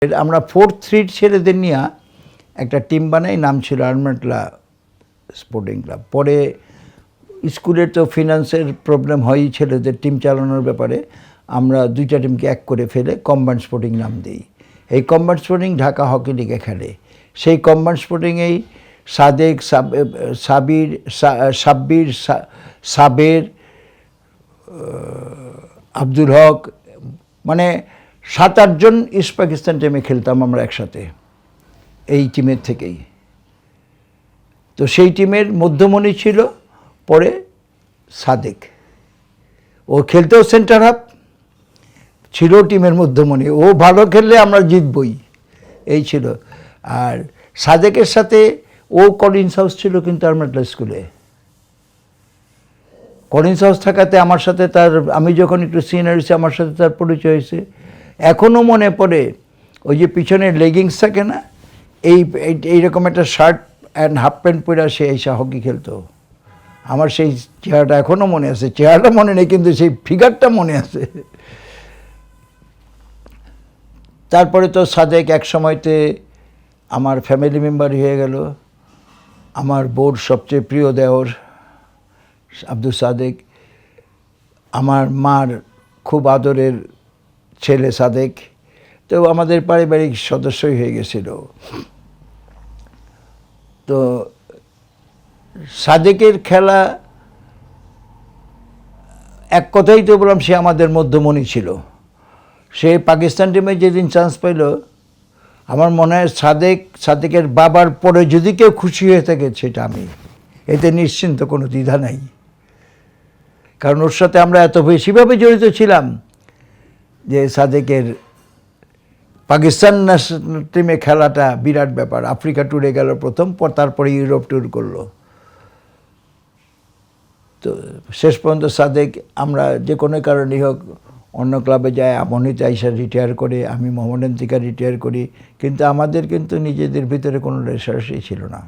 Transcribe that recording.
আমরা 4-3 ছেলেদের নিয়ে একটা টিম বানাই, নাম ছিল আরমাটলা স্পোর্টিং ক্লাব। পরে স্কুলের তো ফিনান্সের প্রবলেম হয়ই ছেলেদের টিম চালানোর ব্যাপারে, আমরা দুইটা টিমকে এক করে ফেলে কম্বাইন্ড স্পোর্টিং নাম দিই। এই কম্বাইন্ড স্পোর্টিং ঢাকা হকি লিগে খেলে। সেই কম্বাইন্ড স্পোর্টিংয়েই সাদেক, সাব্বির, সাবের, আব্দুল হক, মানে 7-8 জন ইস্ট পাকিস্তান টিমে খেলতাম আমরা একসাথে এই টিমের থেকেই। তো সেই টিমের মধ্যমণি ছিল পরে সাদেক, ও খেলতেও সেন্টার হাফ ছিল, টিমের মধ্যমণি। ও ভালো খেললে আমরা জিতবই, এই ছিল। আর সাদেকের সাথে ও কলিন্স হাউস ছিল কিন্তু আরমাটলা স্কুলে। কলিন্স হাউস থাকাতে আমার সাথে তার, আমি যখন একটু সিনিয়র হয়েছি আমার সাথে তার পরিচয় হয়েছে। এখনও মনে পড়ে ওই যে পিছনে লেগিংস থাকে না, এইরকম একটা শার্ট অ্যান্ড হাফ প্যান্ট পরে সে এসে হকি খেলতো। আমার সেই চেহারাটা এখনও মনে আছে, চেহারাটা মনে নেই কিন্তু সেই ফিগারটা মনে আছে। তারপরে তো সাদেক এক সময়তে আমার ফ্যামিলি মেম্বার হয়ে গেল। আমার বউর সবচেয়ে প্রিয় দেওর আব্দুল সাদেক, আমার মার খুব আদরের ছেলে সাদেক, তো আমাদের পারিবারিক সদস্যই হয়ে গেছিল। তো সাদেকের খেলা, এক কথাই তো বললাম, সে আমাদের মধ্যমণি ছিল। সে পাকিস্তান টিমে যেদিন চান্স পাইল, আমার মনে হয় সাদেকের বাবার পরে যদি কেউ খুশি হয়ে থাকে সেটা আমি, এতে নিশ্চিন্ত, কোনো দ্বিধা নাই। কারণ ওর সাথে আমরা এত বেশিভাবে জড়িত ছিলাম যে সাদেকের পাকিস্তান ন্যাশনাল টিমে খেলাটা বিরাট ব্যাপার। আফ্রিকা ট্যুরে গেল প্রথম, তারপরে ইউরোপ ট্যুর করলো। তো শেষ পর্যন্ত সাদেক, আমরা যে কোনো কারণেই হোক অন্য ক্লাবে যায়, আমনিত আইসা রিটায়ার করে, আমি মোহামেডান থেকে রিটায়ার করি, কিন্তু আমাদের কিন্তু নিজেদের ভিতরে কোনো রেশারেশি ছিল না।